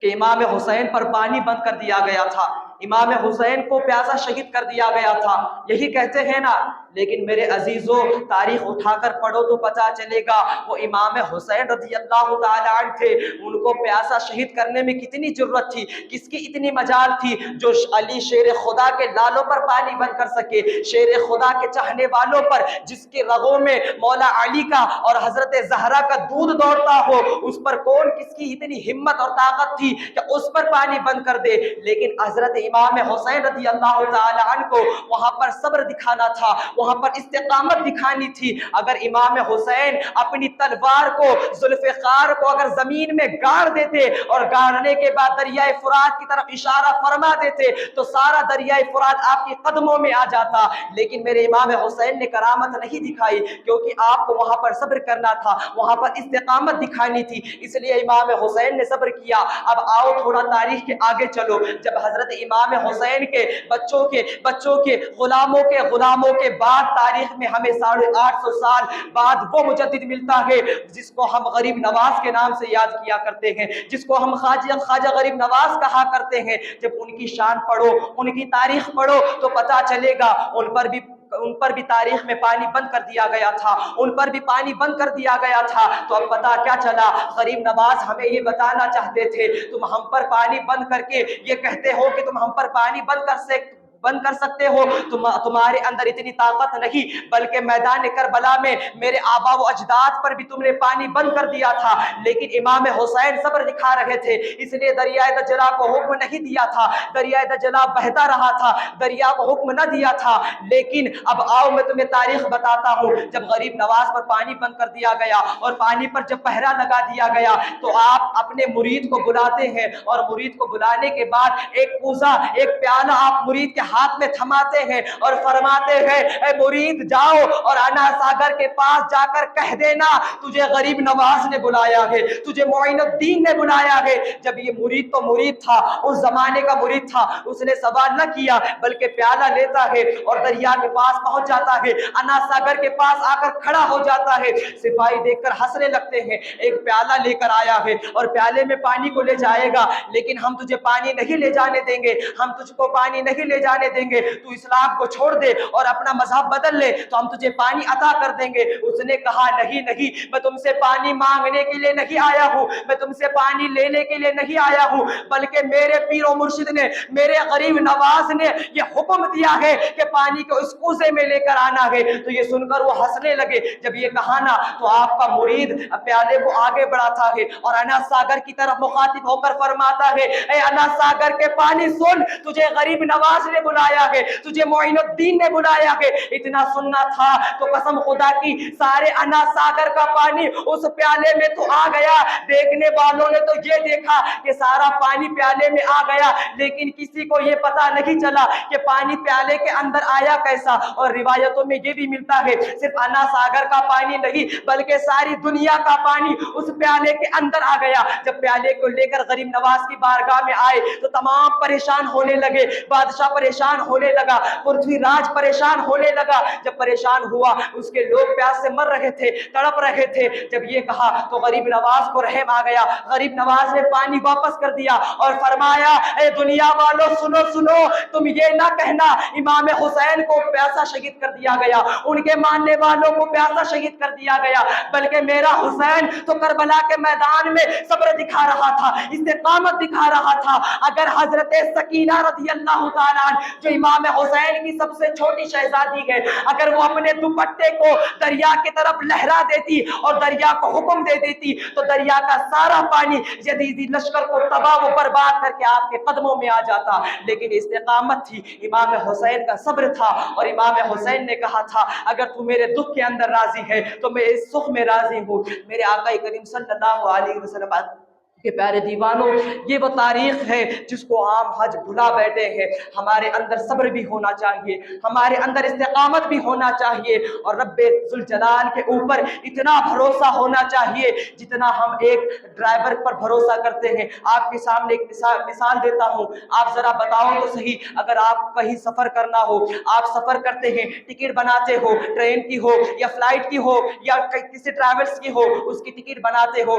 کہ امام حسین پر پانی بند کر دیا گیا تھا، امام حسین کو پیاسا شہید کر دیا گیا تھا، یہی کہتے ہیں نا۔ لیکن میرے عزیزوں، تاریخ اٹھا کر پڑھو تو پتہ چلے گا وہ امام حسین رضی اللہ تعالی عنہ تھے، ان کو پیاسا شہید کرنے میں کتنی ضرورت تھی، کس کی اتنی مجال تھی، جو علی شیر خدا کے لالوں پر پانی بند کر سکے، شیر خدا کے چاہنے والوں پر، جس کے رگوں میں مولا علی کا اور حضرت زہرا کا دودھ دوڑتا ہو، اس پر کون کس کی اتنی ہمت اور طاقت تھی کہ اس پر پانی بند کر دے۔ لیکن حضرت امام حسین رضی اللہ تعالی عنہ کو وہاں پر صبر دکھانا تھا، وہاں پر استقامت دکھانی تھی۔ اگر امام حسین اپنی تلوار کو، ذوالفقار کو اگر زمین میں گاڑ دیتے اور گاڑنے کے بعد دریائے فرات کی طرف اشارہ فرما دیتے تو سارا دریائے فرات آپ کے قدموں میں آ جاتا، لیکن میرے امام حسین نے کرامت نہیں دکھائی، کیونکہ آپ کو وہاں پر صبر کرنا تھا، وہاں پر استقامت دکھانی تھی، اس لیے امام حسین نے صبر کیا۔ اب آؤ تھوڑا تاریخ کے آگے چلو، جب حضرت امام حسین کے بچوں کے غلاموں کے بعد تاریخ میں ہمیں 850 سال بعد وہ مجدد ملتا ہے جس کو ہم غریب نواز کے نام سے یاد کیا کرتے ہیں، جس کو ہم خواجہ غریب نواز کہا کرتے ہیں۔ جب ان کی شان پڑھو، ان کی تاریخ پڑھو تو پتہ چلے گا ان پر بھی تاریخ میں پانی بند کر دیا گیا تھا، ان پر بھی پانی بند کر دیا گیا تھا۔ تو اب پتہ کیا چلا، غریب نواز ہمیں یہ بتانا چاہتے تھے، تم ہم پر پانی بند کر کے یہ کہتے ہو کہ تم ہم پر پانی بند کر سکتے ہو، تمہارے اندر اتنی طاقت نہیں، بلکہ میدان کربلا میں میرے آبا و اجداد پر بھی تم نے پانی بند کر دیا تھا، لیکن امام حسین صبر دکھا رہے تھے، اس لیے دریائے دجلہ کو حکم نہیں دیا تھا، دریائے دجلہ بہتا رہا تھا، دریا کو حکم نہ دیا تھا۔ لیکن اب آؤ میں تمہیں تاریخ بتاتا ہوں، جب غریب نواز پر پانی بند کر دیا گیا اور پانی پر جب پہرا لگا دیا گیا تو آپ اپنے مرید کو بلاتے ہیں، اور مرید کو بلانے کے بعد ایک کوزہ، ایک پیالہ آپ مرید کے ہاتھ میں تھماتے ہیں اور فرماتے ہیں، اے مرید جاؤ اور انا ساگر کے پاس جا کر کہہ دینا تجھے غریب نواز نے بلایا ہے، تجھے معین الدین نے بلایا ہے۔ جب یہ مرید تو مرید تھا، اس زمانے کا مرید تھا، اس نے سوال نہ کیا بلکہ پیالہ لیتا ہے اور دریا کے پاس پہنچ جاتا ہے، انا ساگر کے پاس آ کر کھڑا ہو جاتا ہے۔ سپاہی دیکھ کر ہنسنے لگتے ہیں، ایک پیالہ لے کر آیا ہے اور پیالے میں پانی کو لے جائے گا، لیکن ہم تجھے پانی نہیں لے جانے دیں گے، ہم تجھ کو پانی نہیں لے جانے دیں گے، تو اسلام کو چھوڑ دے اور اپنا مذہب بدل لے تو ہم تجھے پانی عطا کر دیں گے۔ اس نے کہا نہیں نہیں، میں تم سے پانی مانگنے کے لیے نہیں آیا ہوں، میں تم سے پانی لینے کے لیے نہیں آیا ہوں، بلکہ میرے پیر و مرشد نے، میرے غریب نواز نے یہ حکم دیا ہے کہ پانی کو اس کوزے میں لے کر آنا ہے۔ تو یہ سن کر وہ ہنسنے لگے۔ جب یہ کہا نا تو آپ کا مرید پیالے کو آگے بڑھاتا ہے اور انا ساگر کی طرف مخاطب ہو کر فرماتا ہے، اے انا ساگر کے پانی سن، تجھے غریب نواز نے بلایا ہے، تجھے معین الدین نے بلایا ہے۔ اتنا سننا تھا تو قسم خدا کی سارے انا ساگر کا پانی اس پیالے میں تو آ گیا، دیکھنے والوں نے تو یہ دیکھا کہ سارا پانی پیالے میں آ گیا، لیکن کسی کو یہ پتا نہیں چلا کہ پانی پیالے کے اندر آیا کیسا۔ اور روایتوں میں یہ بھی ملتا ہے صرف انا ساگر کا پانی نہیں بلکہ ساری دنیا کا پانی اس پیالے کے اندر آ گیا۔ جب پیالے کو لے کر غریب نواز کی بارگاہ میں آئے تو تمام پریشان ہونے لگے، بادشاہ پریشان ہونے لگا، پرتھوی راج پریشان ہونے لگا۔ جب پریشان ہوا، اس کے لوگ پیاس سے مر رہے تھے، تڑپ رہے تھے۔ جب یہ کہا تو غریب نواز کو رحم آ گیا، غریب نواز نے پانی واپس کر دیا اور فرمایا، اے دنیا والو سنو سنو، تم یہ نہ کہنا امام حسین کو پیاسا شہید کر دیا گیا، ان کے ماننے والوں کو پیاسا شہید کر دیا گیا، بلکہ میرا حسین تو کربلا کے میدان میں صبر دکھا رہا تھا، استقامت دکھا رہا تھا۔ اگر حضرت سکینہ رضی اللہ تعالیٰ عنہ جو امام حسین کی سب سے چھوٹی شہزادی ہے، اگر وہ اپنے دوپٹے کو دریا کی طرف لہرا دیتی اور دریا کو حکم دے دیتی تو دریا کا سارا پانی یزیدی لشکر کو تباہ و برباد کر کے آپ کے قدموں میں آ جاتا، لیکن استقامت تھی، امام حسین کا صبر تھا، اور امام حسین نے کہا تھا اگر تو میرے دکھ کے اندر راضی ہے تو میں اس سکھ میں راضی ہوں۔ میرے آقا کریم صلی اللہ علیہ وسلم کہ پیارے دیوانوں، یہ وہ تاریخ ہے جس کو عام حج بھلا بیٹھے ہیں۔ ہمارے اندر صبر بھی ہونا چاہیے، ہمارے اندر استقامت بھی ہونا چاہیے، اور رب ذوالجلال کے اوپر اتنا بھروسہ ہونا چاہیے جتنا ہم ایک ڈرائیور پر بھروسہ کرتے ہیں۔ آپ کے سامنے ایک مثال دیتا ہوں، آپ ذرا بتاؤ تو صحیح، اگر آپ کہیں سفر کرنا ہو، آپ سفر کرتے ہیں، ٹکٹ بناتے ہو، ٹرین کی ہو یا فلائٹ کی ہو یا کسی ٹریولز کی ہو، اس کی ٹکٹ بناتے ہو،